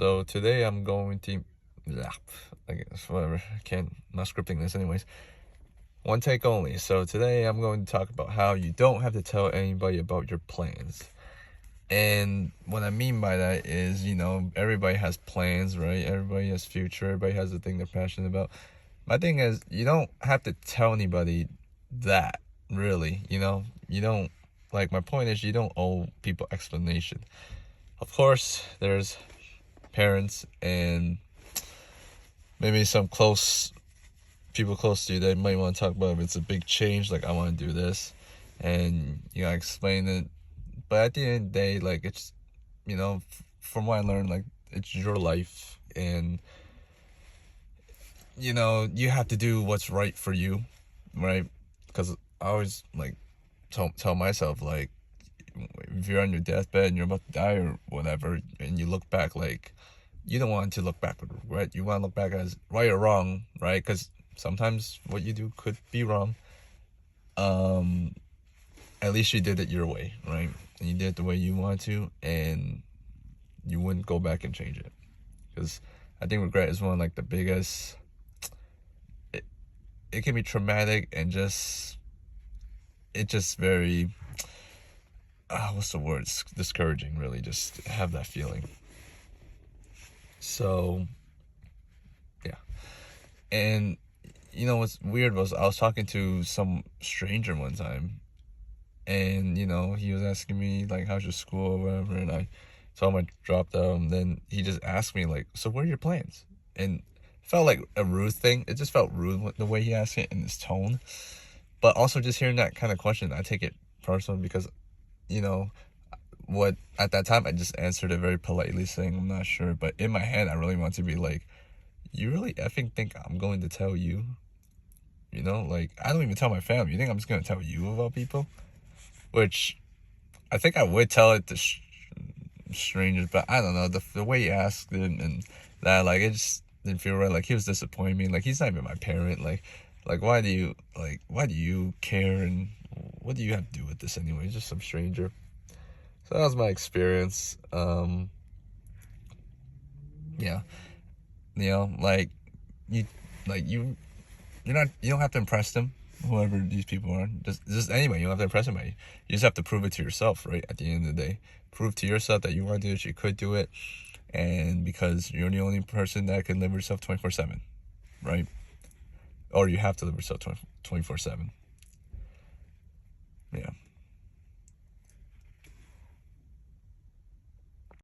So today I'm going to, I guess whatever. I'm not scripting this anyways. One take only. So today I'm going to talk about how you don't have to tell anybody about your plans. And what I mean by that is, everybody has plans, right? Everybody has future. Everybody has a thing they're passionate about. My thing is, you don't have to tell anybody that, really. You don't, my point is, you don't owe people explanation. Of course, there's parents and maybe some people close to you that might want to talk about if it's a big change, like I want to do this, and explain it. But at the end of the day, it's from what I learned, it's your life, and you have to do what's right for you, right? Because I always tell myself, if you're on your deathbed and you're about to die or whatever, and you look back, you don't want to look back with regret. You want to look back as right or wrong, right? Because sometimes what you do could be wrong. At least you did it your way, right? And you did it the way you wanted to, and you wouldn't go back and change it. Because I think regret is one of the biggest. It can be traumatic and just very. What's the word? It's discouraging, really. Just have that feeling. So, yeah. And what's weird was I was talking to some stranger one time, and he was asking me how's your school or whatever, and I told him I dropped out, and then he just asked me so what are your plans? And it felt like a rude thing. It just felt rude the way he asked it in his tone. But also just hearing that kind of question, I take it personal because what at that time I just answered it very politely saying I'm not sure, but in my head I really want to be you really effing think I'm going to tell you? I don't even tell my family. You think I'm just going to tell you about people? Which I think I would tell it to strangers, but I don't know, the way he asked it and that it just didn't feel right. He was disappointing me. He's not even my parent. Why do you care, and what do you have to do with this anyway? Just some stranger. So that was my experience. Yeah. You don't have to impress them, whoever these people are. Just anyway, you don't have to impress anybody. You just have to prove it to yourself, right? At the end of the day, prove to yourself that you want to do it, you could do it, and because you're the only person that can live yourself 24/7, right? Or you have to live yourself 24/7. Yeah.